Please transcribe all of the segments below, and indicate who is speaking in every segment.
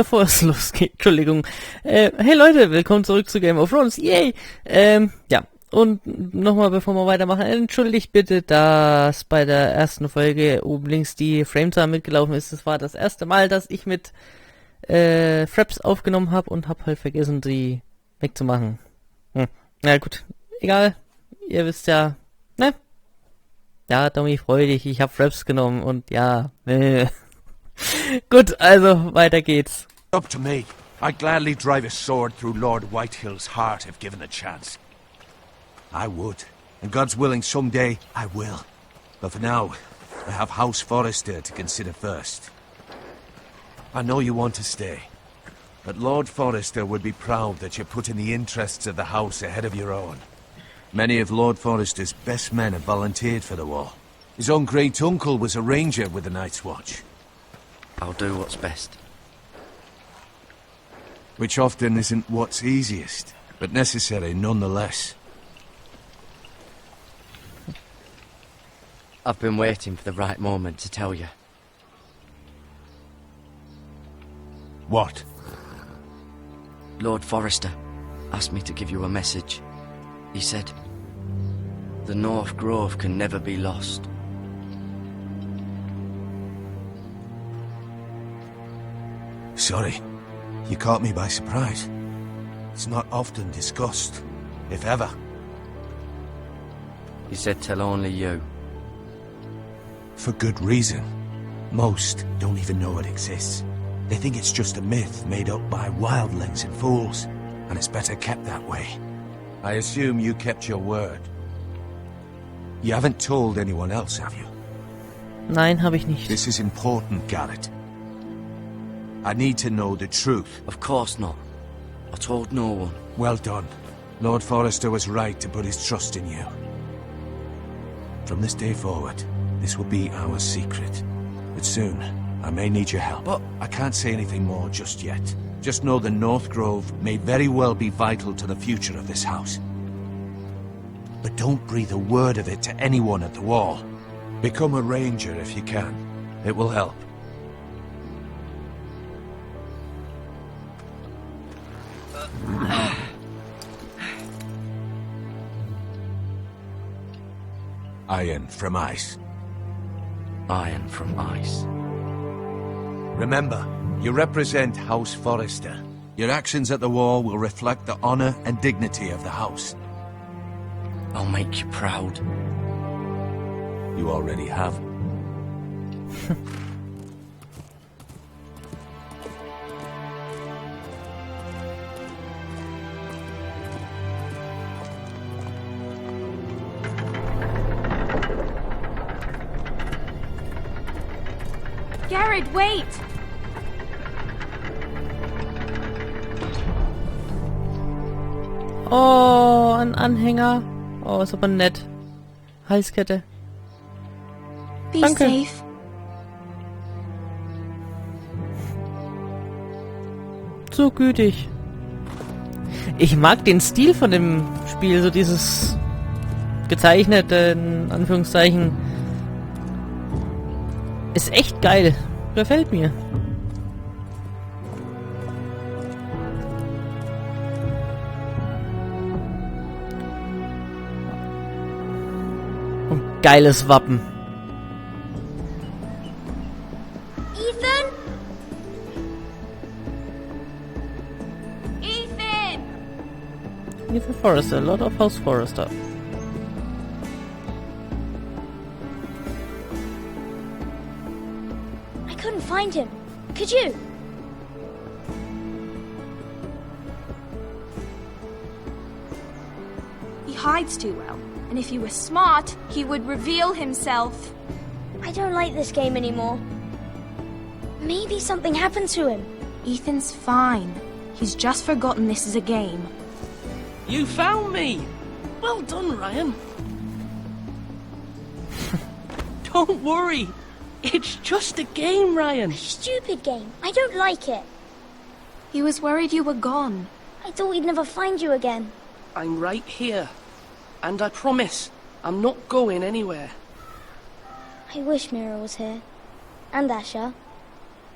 Speaker 1: bevor es losgeht, Entschuldigung. Hey Leute, willkommen zurück zu Game of Thrones, yay! Ja, und nochmal bevor wir weitermachen, entschuldigt bitte, dass bei der ersten Folge oben links die Framezahl mitgelaufen ist. Das war das erste Mal, dass ich mit Fraps aufgenommen habe und habe halt vergessen, sie wegzumachen. Na gut, egal, ihr wisst ja, ne? Ja, Domi, freu dich, ich habe Fraps genommen und ja, Gut, also weiter geht's.
Speaker 2: Up to me. I'd gladly drive a sword through Lord Whitehill's heart if given the chance. I would. And God's willing, someday I will. But for now, I have House Forrester to consider first. I know you want to stay. But Lord Forrester would be proud that you're putting the interests of the house ahead of your own. Many of Lord Forrester's best men have volunteered for the war. His own great-uncle was a ranger with the Night's Watch.
Speaker 3: I'll do what's best.
Speaker 2: Which often isn't what's easiest, but necessary nonetheless.
Speaker 3: I've been waiting for the right moment to tell you.
Speaker 2: What?
Speaker 3: Lord Forrester asked me to give you a message. He said, the North Grove can never be lost.
Speaker 2: Sorry, you caught me by surprise. It's not often discussed, if ever.
Speaker 3: He said tell only you.
Speaker 2: For good reason. Most don't even know it exists. They think it's just a myth made up by wildlings and fools, and it's better kept that way. I assume you kept your word. You haven't told anyone else, have you?
Speaker 1: Nein, habe ich nicht.
Speaker 2: This is important, Garrett. I need to know the truth.
Speaker 3: Of course not. I told no one.
Speaker 2: Well done. Lord Forrester was right to put his trust in you. From this day forward, this will be our secret. But soon, I may need your help. But I can't say anything more just yet. Just know the North Grove may very well be vital to the future of this house. But don't breathe a word of it to anyone at the wall. Become a ranger if you can. It will help. Iron from ice.
Speaker 3: Iron from ice.
Speaker 2: Remember, you represent House Forrester. Your actions at the war will reflect the honor and dignity of the house.
Speaker 3: I'll make you proud.
Speaker 2: You already have.
Speaker 4: Garrett, wait!
Speaker 1: Oh, ein Anhänger. Oh, ist aber nett. Halskette.
Speaker 4: Be
Speaker 1: Danke.
Speaker 4: safe.
Speaker 1: So gütig. Ich mag den Stil von dem Spiel, so dieses gezeichnete, in Anführungszeichen. Ist echt geil. Gefällt mir. Und geiles Wappen.
Speaker 4: Ethan? Ethan!
Speaker 1: Ethan Forrester, Lord of House Forrester.
Speaker 4: I couldn't find him. Could you? He hides too well. And if he were smart, he would reveal himself.
Speaker 5: I don't like this game anymore. Maybe something happened to him.
Speaker 4: Ethan's fine. He's just forgotten this is a game.
Speaker 6: You found me! Well done, Ryan. Don't worry. It's just a game, Ryan.
Speaker 5: Stupid game. I don't like it.
Speaker 4: He was worried you were gone.
Speaker 5: I thought we'd never find you again.
Speaker 6: I'm right here. And I promise, I'm not going anywhere.
Speaker 5: I wish Mira was here. And Asher.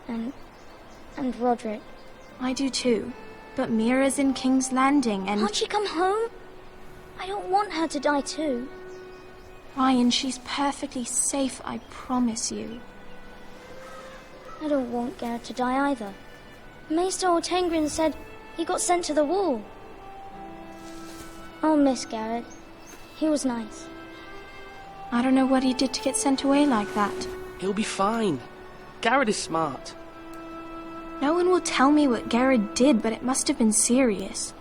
Speaker 5: And Roderick.
Speaker 4: I do too. But Mira's in King's Landing and...
Speaker 5: Can't she come home? I don't want her to die too.
Speaker 4: Ryan, she's perfectly safe, I promise you.
Speaker 5: I don't want Garrett to die either. Maester Ortengrin said he got sent to the wall. I'll miss Garrett. He was nice.
Speaker 4: I don't know what he did to get sent away like that.
Speaker 6: He'll be fine. Garrett is smart.
Speaker 4: No one will tell me what Garrett did, but it must have been serious.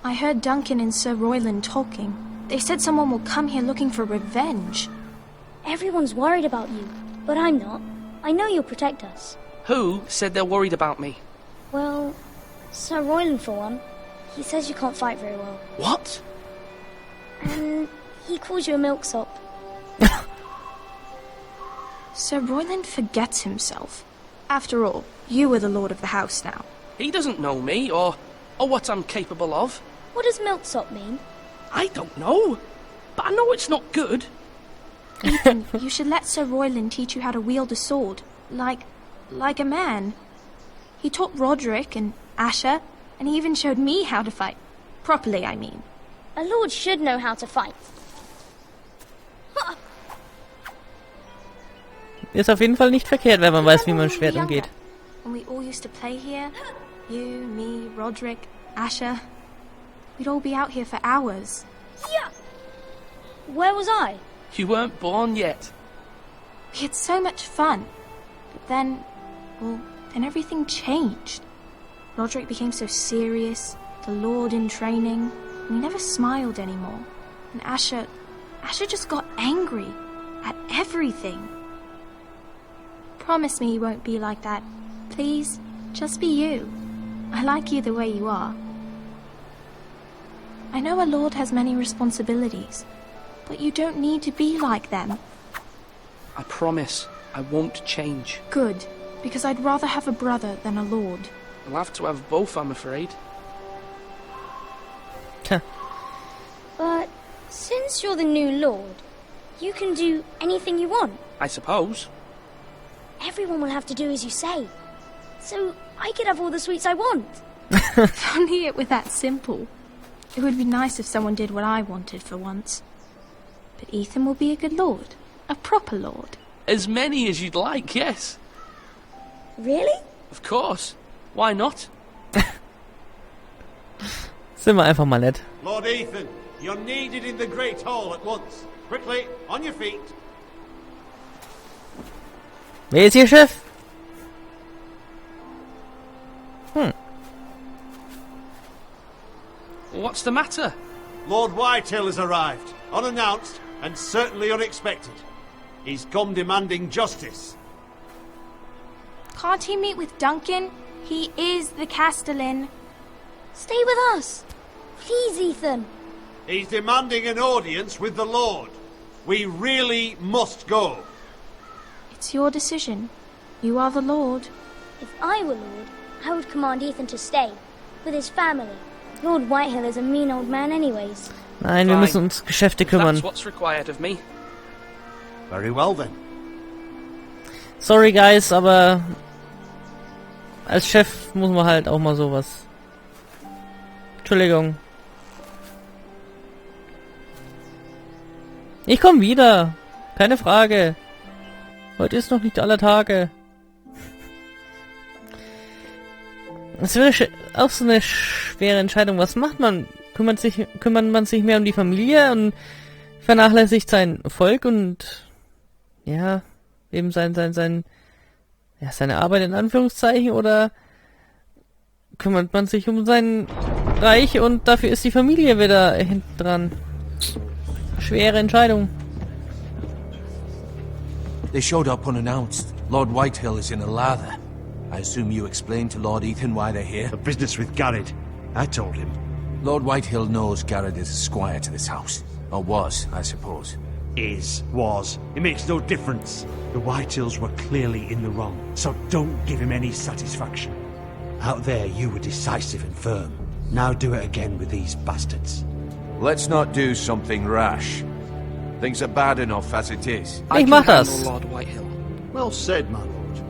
Speaker 4: I heard Duncan and Sir Royland talking. They said someone will come here looking for revenge.
Speaker 5: Everyone's worried about you, but I'm not. I know you'll protect us.
Speaker 6: Who said they're worried about me?
Speaker 5: Well, Sir Royland for one. He says you can't fight very well.
Speaker 6: What?
Speaker 5: And he calls you a milksop.
Speaker 4: Sir Royland forgets himself. After all, you are the lord of the house now.
Speaker 6: He doesn't know me, or what I'm capable of.
Speaker 5: What does milksop mean?
Speaker 6: I don't know, but I know it's not good.
Speaker 4: Ethan, you should let Sir Royland teach you how to wield a sword, like a man. He taught Roderick and Asher, and he even showed me how to fight. Properly, I mean.
Speaker 5: A lord should know how to fight.
Speaker 1: Ist auf jeden Fall nicht verkehrt, wenn man weiß, wie man Schwert umgeht.
Speaker 4: When we all used to play here, you, me, Roderick, Asher, we'd all be out here for hours.
Speaker 5: Yeah. Where was I?
Speaker 6: You weren't born yet.
Speaker 4: We had so much fun. But then everything changed. Roderick became so serious, the Lord in training, and he never smiled anymore. And Asher just got angry at everything. Promise me you won't be like that. Please, just be you. I like you the way you are. I know a lord has many responsibilities, but you don't need to be like them.
Speaker 6: I promise I won't change.
Speaker 4: Good, because I'd rather have a brother than a lord.
Speaker 6: I'll have to have both, I'm afraid.
Speaker 5: But since you're the new lord, you can do anything you want.
Speaker 6: I suppose.
Speaker 5: Everyone will have to do as you say. So I could have all the sweets I want.
Speaker 4: If only it were that simple. It would be nice if someone did what I wanted for once. But Ethan will be a good lord. A proper lord.
Speaker 6: As many as you'd like, yes.
Speaker 5: Really?
Speaker 6: Of course. Why not?
Speaker 1: Sind wir einfach mal nett.
Speaker 2: Lord Ethan, you're needed in the Great Hall at once. Quickly, on your feet.
Speaker 1: Wer ist Ihr Chef?
Speaker 6: What's the matter?
Speaker 2: Lord Whitehill has arrived, unannounced and certainly unexpected. He's come demanding justice.
Speaker 4: Can't he meet with Duncan? He is the Castellan.
Speaker 5: Stay with us. Please, Ethan.
Speaker 2: He's demanding an audience with the Lord. We really must go.
Speaker 4: It's your decision. You are the lord.
Speaker 5: If I were lord, I would command Ethan to stay. With his family. Lord Whitehill is a mean old man anyways.
Speaker 1: Nein, wir müssen uns Geschäfte kümmern.
Speaker 6: That's what's required of me.
Speaker 2: Very well then.
Speaker 1: Sorry guys, aber als Chef muss man halt auch mal sowas. Entschuldigung. Ich komme wieder. Keine Frage. Heute ist noch nicht aller Tage. Das wäre auch so eine schwere Entscheidung. Was macht man? Kümmert man sich mehr um die Familie und vernachlässigt sein Volk und ja, eben seine Arbeit in Anführungszeichen, oder kümmert man sich um sein Reich und dafür ist die Familie wieder hinten dran? Schwere Entscheidung.
Speaker 2: They showed up unannounced. Lord Whitehill is in a lather. I assume you explained to Lord Ethan why they're here?
Speaker 7: The business with Garrett. I told him.
Speaker 2: Lord Whitehill knows Garrett is a squire to this house. Or was, I suppose.
Speaker 7: Was. It makes no difference. The Whitehills were clearly in the wrong, so don't give him any satisfaction. Out there, you were decisive and firm. Now do it again with these bastards.
Speaker 2: Let's not do something rash. Things are bad enough as it is.
Speaker 6: I
Speaker 1: Ich
Speaker 6: can
Speaker 1: mach
Speaker 6: handle
Speaker 1: das.
Speaker 6: Lord Whitehill.
Speaker 7: Well said, my lord.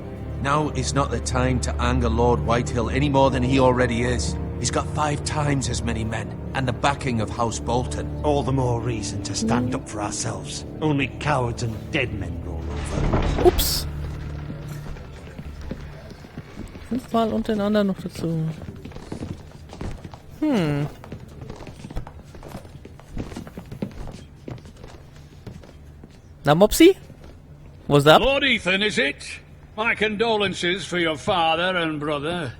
Speaker 2: Now is not the time to anger Lord Whitehill any more than he already is. He's got 5 times as many men, and the backing of House Bolton.
Speaker 7: All the more reason to stand up for ourselves. Only cowards and dead men roll over.
Speaker 1: Ups. 5-mal und den anderen noch dazu. Na, Mopsy? What's up?
Speaker 8: Lord Ethan, is it? My condolences for your father and brother.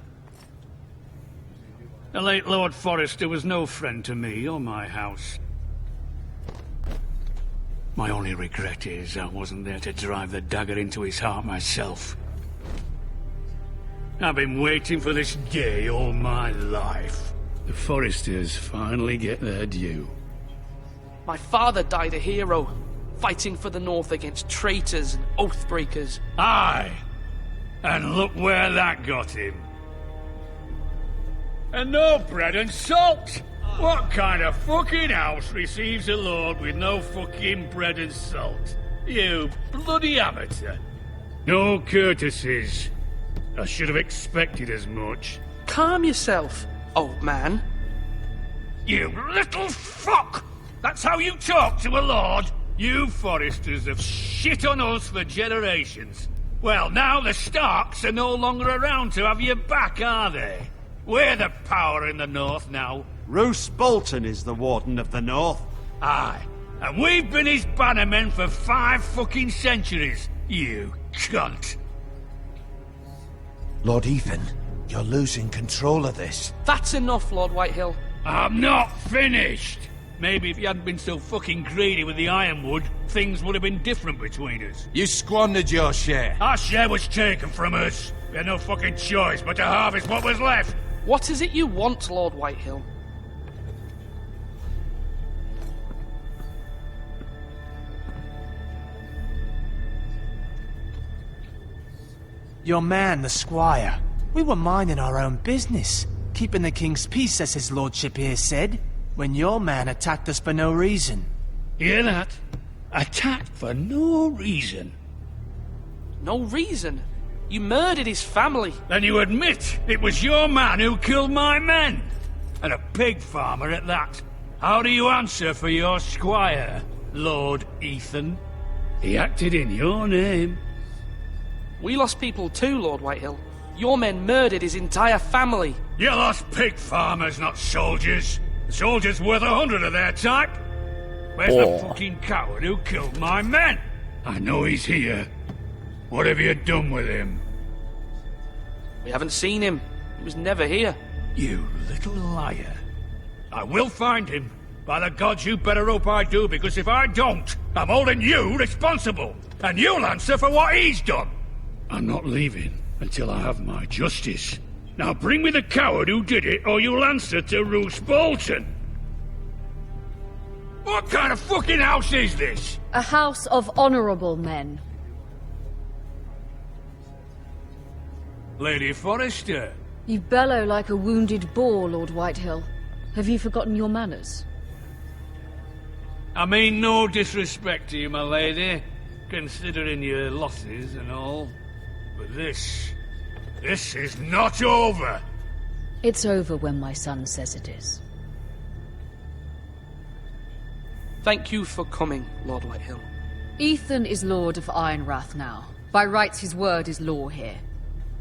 Speaker 8: The late Lord Forrester was no friend to me or my house. My only regret is I wasn't there to drive the dagger into his heart myself. I've been waiting for this day all my life. The Forresters finally get their due.
Speaker 6: My father died a hero, fighting for the North against traitors and oath-breakers.
Speaker 8: Aye, and look where that got him. And no bread and salt! What kind of fucking house receives a lord with no fucking bread and salt? You bloody amateur. No courtesies. I should have expected as much.
Speaker 6: Calm yourself, old man.
Speaker 8: You little fuck! That's how you talk to a lord? You Forresters have shit on us for generations. Well, now the Starks are no longer around to have your back, are they? We're the power in the North now.
Speaker 7: Roose Bolton is the Warden of the North.
Speaker 8: Aye, and we've been his bannermen for 5 fucking centuries, you cunt.
Speaker 2: Lord Ethan, you're losing control of this.
Speaker 6: That's enough, Lord Whitehill.
Speaker 8: I'm not finished! Maybe if you hadn't been so fucking greedy with the ironwood, things would have been different between us.
Speaker 2: You squandered your share.
Speaker 8: Our share was taken from us. We had no fucking choice but to harvest what was left.
Speaker 6: What is it you want, Lord Whitehill?
Speaker 9: Your man, the squire. We were minding our own business, keeping the king's peace, as his lordship here said, when your man attacked us for no reason.
Speaker 8: Hear that? Attacked for no reason.
Speaker 6: No reason? You murdered his family.
Speaker 8: Then you admit it was your man who killed my men? And a pig farmer at that. How do you answer for your squire, Lord Ethan? He acted in your name.
Speaker 6: We lost people too, Lord Whitehill. Your men murdered his entire family.
Speaker 8: You lost pig farmers, not soldiers. The soldiers worth 100 of their type. Where's the fucking coward who killed my men? I know he's here. What have you done with him?
Speaker 6: We haven't seen him. He was never here.
Speaker 8: You little liar. I will find him. By the gods, you better hope I do, because if I don't, I'm holding you responsible. And you'll answer for what he's done. I'm not leaving until I have my justice. Now bring me the coward who did it, or you'll answer to Roose Bolton. What kind of fucking house is this?
Speaker 10: A house of honorable men.
Speaker 8: Lady Forrester.
Speaker 10: You bellow like a wounded boar, Lord Whitehill. Have you forgotten your manners?
Speaker 8: I mean no disrespect to you, my lady, considering your losses and all. But this is not over.
Speaker 10: It's over when my son says it is.
Speaker 6: Thank you for coming, Lord Whitehill.
Speaker 10: Ethan is Lord of Ironrath now. By rights, his word is law here.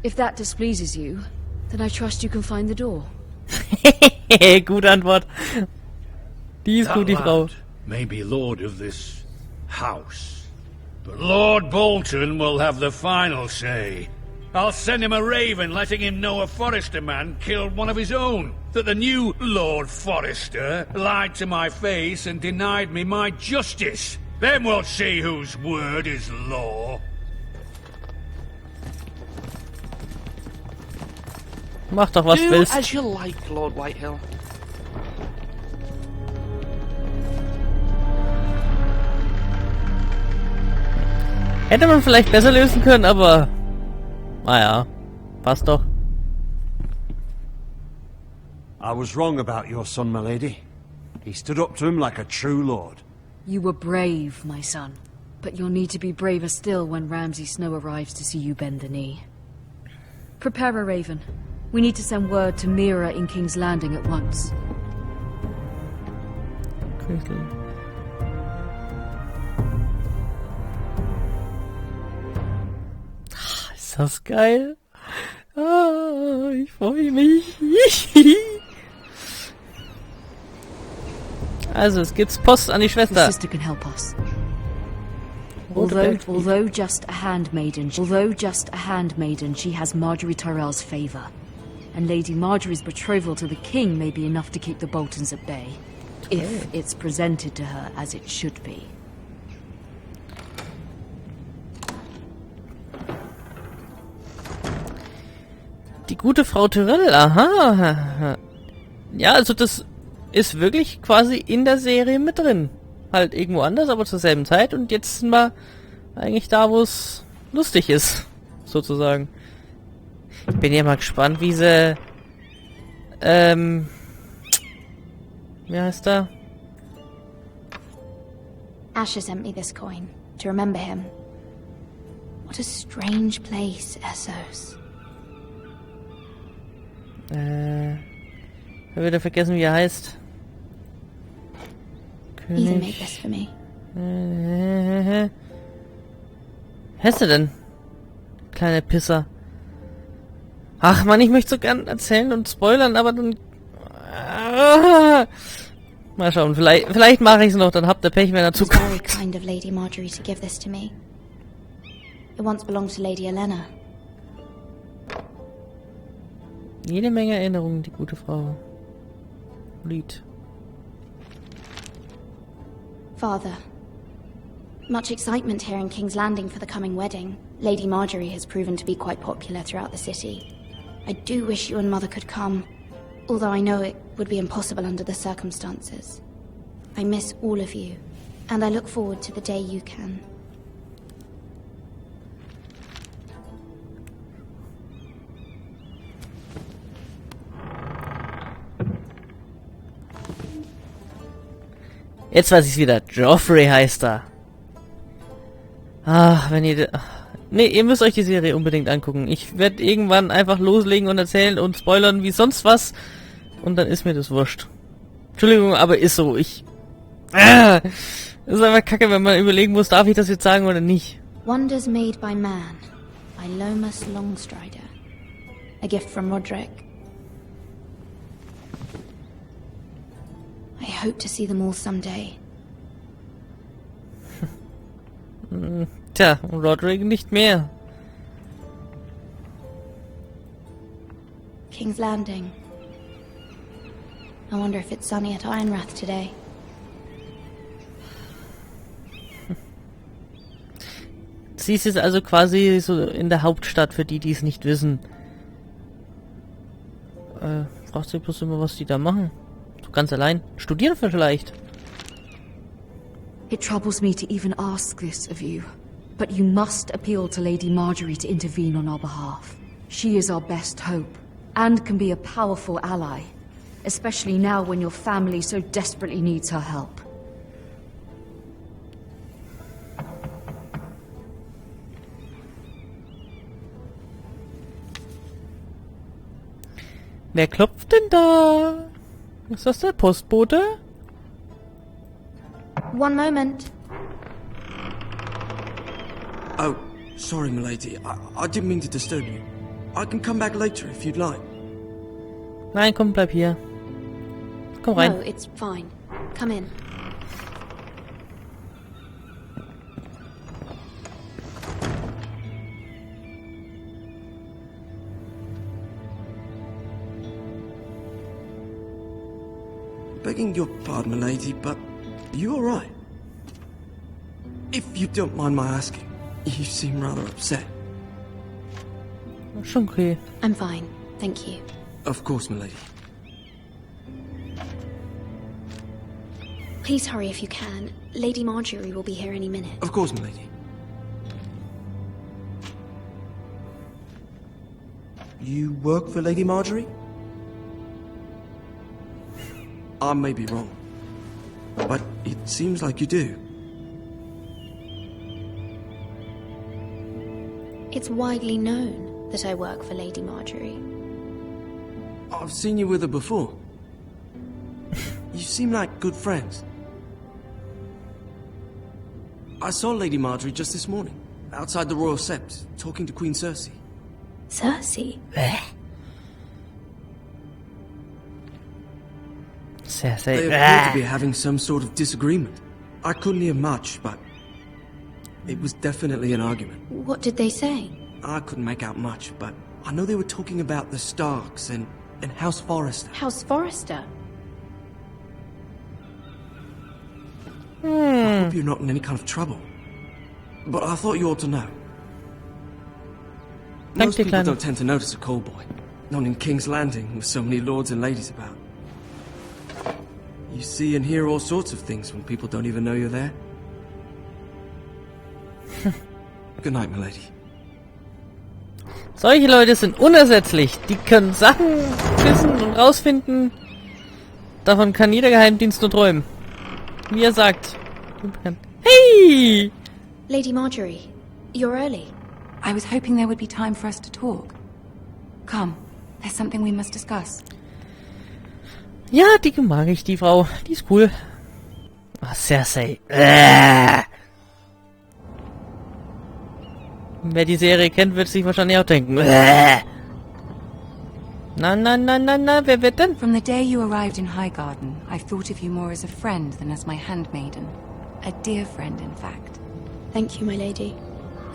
Speaker 10: If that displeases you, then I trust you can find the door.
Speaker 1: Gute Antwort. Die ist gut, die Frau.
Speaker 8: May be lord of this house, but Lord Bolton will have the final say. I'll send him a raven letting him know a Forrester man killed one of his own, that the new Lord Forrester lied to my face and denied me my justice. Then we'll see whose word is law.
Speaker 1: Mach doch was
Speaker 6: Do
Speaker 1: willst.
Speaker 6: as you like, Lord Whitehill.
Speaker 1: Hätte man vielleicht besser lösen können, aber naja, passt doch.
Speaker 7: I was wrong about your son, my lady. He stood up to him like a true lord.
Speaker 10: You were brave, my son. But you'll need to be braver still when Ramsay Snow arrives to see you bend the knee. Prepare a raven. We need to send word to Mira in King's Landing at once.
Speaker 1: Crazy. Ist das geil? Ah, ich freue mich. Also, es gibt Post an die
Speaker 10: The
Speaker 1: Schwester.
Speaker 10: sister can help us. Although just a handmaiden, she has Marjorie Tyrell's favor. And Lady Marjorie's betrothal to the king may be enough to keep the Boltons at bay. If it's presented to her as it should be.
Speaker 1: Die gute Frau Tyrell, aha. Ja, also das ist wirklich quasi in der Serie mit drin. Halt irgendwo anders, aber zur selben Zeit. Und jetzt sind wir eigentlich da, wo es lustig ist, sozusagen. Ich bin ja mal gespannt, wie sie... wie heißt er?
Speaker 4: Asher sent me this coin to remember him. What a strange place, Essos.
Speaker 1: Ich hab wieder vergessen, wie er heißt.
Speaker 4: Ethan made this for me.
Speaker 1: Heißt er denn? Kleine Pisser. Ach man, ich möchte so gern erzählen und spoilern, aber dann... Mal schauen, vielleicht mache ich es noch, dann habt ihr Pech, wenn er zukommt.
Speaker 4: It was very kind of Lady Marjorie to give this to me. It once belonged to Lady Elena.
Speaker 1: Jede Menge Erinnerungen, die gute Frau. Lied.
Speaker 4: Father, much excitement here in King's Landing for the coming wedding. Lady Marjorie has proven to be quite popular throughout the city. I do wish you and Mother could come, although I know it would be impossible under the circumstances. I miss all of you, and I look forward to the day you can.
Speaker 1: Jetzt weiß ich's wieder. Joffrey heißt er. Ach, wenn ihr... Nee, ihr müsst euch die Serie unbedingt angucken. Ich werde irgendwann einfach loslegen und erzählen und spoilern wie sonst was. Und dann ist mir das wurscht. Entschuldigung, aber ist so. Ist einfach kacke, wenn man überlegen muss, darf ich das jetzt sagen oder nicht.
Speaker 4: Wonders Made by Man by Lomas Longstrider. A gift from Roderick. I hope to see them all someday.
Speaker 1: Tja, Roderick nicht mehr.
Speaker 4: King's Landing. I wonder if it's sunny at Ironrath today.
Speaker 1: Sie ist jetzt also quasi so in der Hauptstadt, für die, die es nicht wissen. Fragt sich bloß immer, was die da machen. So ganz allein. Studieren vielleicht.
Speaker 10: It troubles me to even ask this of you, but you must appeal to Lady Marjorie to intervene on our behalf. She is our best hope, and can be a powerful ally, especially now when your family so desperately needs her help.
Speaker 1: Wer klopft denn da? Ist das der Postbote?
Speaker 4: One moment.
Speaker 3: Oh, sorry, milady. I didn't mean to disturb you. I can come back later if you'd like.
Speaker 1: Nein, komm, bleib hier. Komm rein.
Speaker 4: No, it's fine. Come in.
Speaker 3: Begging your pardon, milady, but are you alright? If you don't mind my asking, you seem rather upset.
Speaker 1: Schon okay.
Speaker 4: I'm fine, thank you.
Speaker 3: Of course, milady.
Speaker 4: Please hurry if you can. Lady Marjorie will be here any minute.
Speaker 3: Of course, milady. You work for Lady Marjorie? I may be wrong, but it seems like you do.
Speaker 4: It's widely known. that I work for Lady Marjorie.
Speaker 3: I've seen you with her before. You seem like good friends. I saw Lady Marjorie just this morning, outside the Royal Sept, talking to Queen Cersei.
Speaker 4: Cersei?
Speaker 1: Cersei.
Speaker 3: They appear to be having some sort of disagreement. I couldn't hear much, but it was definitely an argument.
Speaker 4: What did they say?
Speaker 3: I couldn't make out much, but I know they were talking about the Starks and House Forrester.
Speaker 4: House Forrester?
Speaker 3: I hope you're not in any kind of trouble. But I thought you ought to know. Most people don't tend to notice a callboy. Not in King's Landing with so many lords and ladies about. You see and hear all sorts of things when people don't even know you're there. Good night, my lady.
Speaker 1: Solche Leute sind unersetzlich. Die können Sachen wissen und rausfinden. Davon kann jeder Geheimdienst nur träumen. Wie er sagt. Hey!
Speaker 4: Lady Marjorie, you're early.
Speaker 10: I was hoping there would be time for us to talk. Come, there's something we must discuss.
Speaker 1: Ja, die mag ich, die Frau. Die ist cool. Ach, Cersei. Wer die Serie kennt, wird sich wahrscheinlich auch denken. Na, wer wird denn?
Speaker 10: From the day you arrived in Highgarden, I've thought of you more as a friend than as my handmaiden. A dear friend, in fact.
Speaker 4: Thank you, my lady.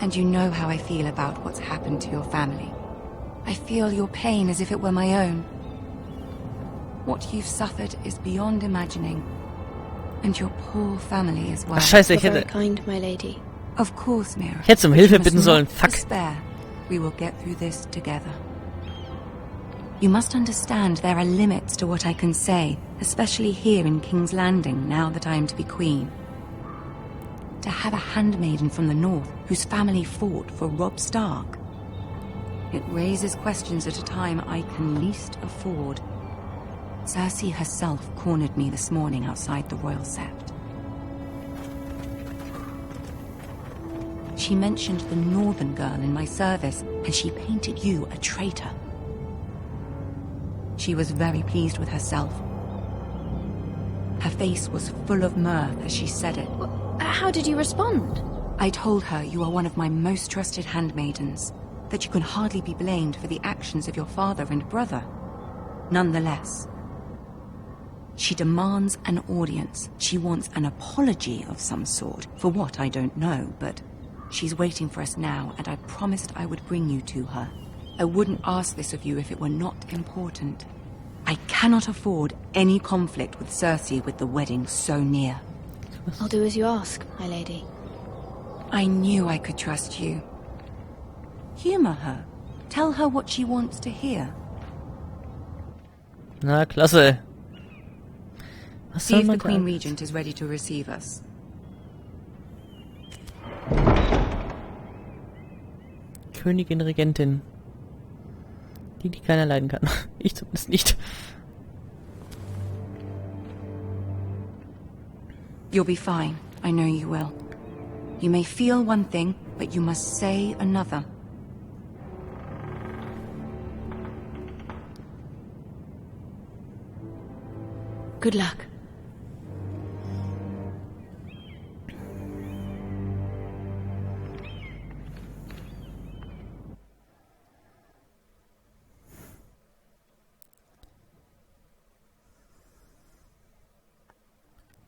Speaker 10: And you know how I feel about what's happened to your family. I feel your pain as if it were my own. What you've suffered is beyond imagining. And your poor family as well.
Speaker 1: Ach, scheiße,
Speaker 4: You're very kind, my lady.
Speaker 10: Of course, Mira.
Speaker 1: Ich hätte um Hilfe bitten sollen. Fuck.
Speaker 10: Despair. We will get through this together. You must understand there are limits to what I can say, especially here in King's Landing, now that I am to be queen. To have a handmaiden from the north whose family fought for Robb Stark. It raises questions at a time I can least afford. Cersei herself cornered me this morning outside the Royal Sept. She mentioned the northern girl in my service, and she painted you a traitor. She was very pleased with herself. Her face was full of mirth as she said it.
Speaker 4: How did you respond?
Speaker 10: I told her you are one of my most trusted handmaidens, that you can hardly be blamed for the actions of your father and brother. Nonetheless, she demands an audience. She wants an apology of some sort, for what I don't know, but she's waiting for us now, and I promised I would bring you to her. I wouldn't ask this of you if it were not important. I cannot afford any conflict with Cersei with the wedding so near.
Speaker 4: I'll do as you ask, my lady.
Speaker 10: I knew I could trust you. Humor her. Tell her what she wants to hear.
Speaker 1: Na, klasse. Was
Speaker 10: See
Speaker 1: soll
Speaker 10: if the
Speaker 1: man
Speaker 10: Queen
Speaker 1: da?
Speaker 10: Regent is ready to receive us.
Speaker 1: Königin Regentin. Die keiner leiden kann. Ich zumindest nicht.
Speaker 10: You'll be fine. I know you will. You may feel one thing, but you must say another.
Speaker 4: Good luck.